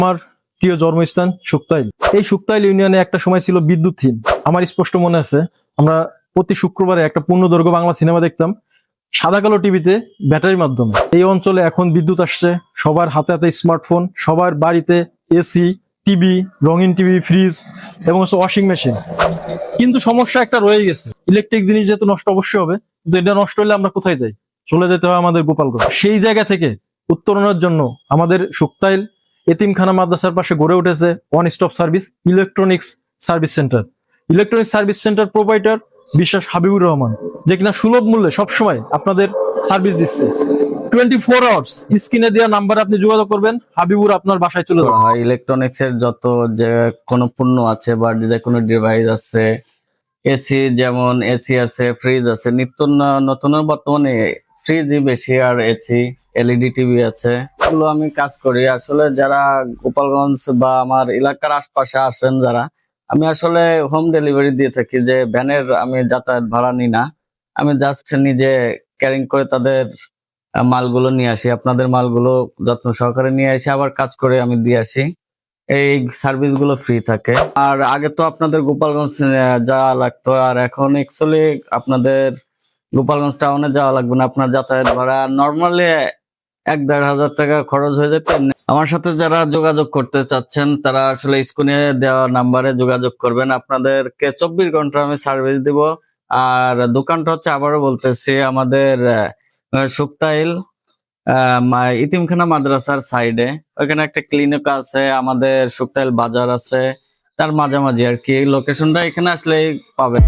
আমার প্রিয় জন্মস্থান শুক্তাইল। এই শুক্তাইল ইউনিয়নে একটা সময় ছিল বিদ্যুৎহীন। আমার স্পষ্ট মনে আছে, আমরা প্রতি শুক্রবারে একটা পূর্ণদৈর্ঘ্য বাংলা সিনেমা দেখতাম সাদা কালো টিভিতে ব্যাটারির মাধ্যমে। এই অঞ্চলে এখন বিদ্যুৎ আসছে, সবার হাতে হাতে স্মার্টফোন, সবার বাড়িতে এসি, টিভি, রঙিন টিভি, ফ্রিজ এবং ওয়াশিং মেশিন। কিন্তু সমস্যা একটা রয়ে গেছে, ইলেকট্রিক জিনিস যেহেতু নষ্ট অবশ্যই হবে, কিন্তু এটা নষ্ট হলে আমরা কোথায় যাই? চলে যেতে হয় আমাদের গোপালগঞ্জ। সেই জায়গা থেকে উত্তরণের জন্য আমাদের শুক্তাইল এতিমখানা মাদ্রাসার পাশে গড়ে উঠেছে one stop service electronics service centre. Electronic service centre provider বিশ্বাস হাবিবুর রহমান, যে কিনা সুলভ মূল্যে সবসময় আপনাদের সার্ভিস দিচ্ছে। 24 আওয়ার্স স্ক্রিনে দেওয়া নাম্বারে আপনি যোগাযোগ করবেন, হাবিবুর আপনার বাসায় চলে যাবে। ইলেকট্রনিক্স এর যত যে কোনো পণ্য আছে বা যে কোনো ডিভাইস আছে, এসি যেমন এসি আছে, ফ্রিজ আছে, নিত্য নতুন বর্তমানে ফ্রিজই বেশি, আর এসি এলইডি টিভি আছে, এগুলো আমি কাজ করি। আসলে যারা গোপালগঞ্জ বা আমার এলাকার আশপাশে আছেন যারা, আমি আসলে হোম ডেলিভারি দিয়ে থাকি। যে ভ্যানের আমি যাতায়াত ভাড়া নিই না, আমি জাস্ট নিজে ক্যারিং করে তাদের মালগুলো নিয়ে আসি, আপনাদের মালগুলো যত্ন সহকারে নিয়ে এসে আবার কাজ করে আমি দিয়ে আসি। এই সার্ভিস গুলো ফ্রি থাকে। আর আগে তো আপনাদের গোপালগঞ্জ যাওয়া লাগতো, আর এখন অ্যাকচুয়ালি আপনাদের গোপালগঞ্জ টাউনে যাওয়া লাগবে না। আপনার যাতায়াত ভাড়া নর্মালি 1-1.5 হাজার টাকা খরচ হয়ে যেত। আমার সাথে যারা যোগাযোগ করতে চাচ্ছেন তারা আসলে স্ক্রিনে দেওয়া নাম্বারে যোগাযোগ করবেন, আপনাদেরকে 24 ঘন্টা আমি সার্ভিস দিব। আর দোকানটা হচ্ছে, আবারও বলতেছি, আমাদের শুক্তাইল ইতিমখানা মাদ্রাসার সাইডে। ওইখানে একটা ক্লিনিক আছে, আমাদের শুক্তাইল বাজার আছে, তার মাঝামাঝি আর কি লোকেশনটা। এখানে আসলেই পাবেন।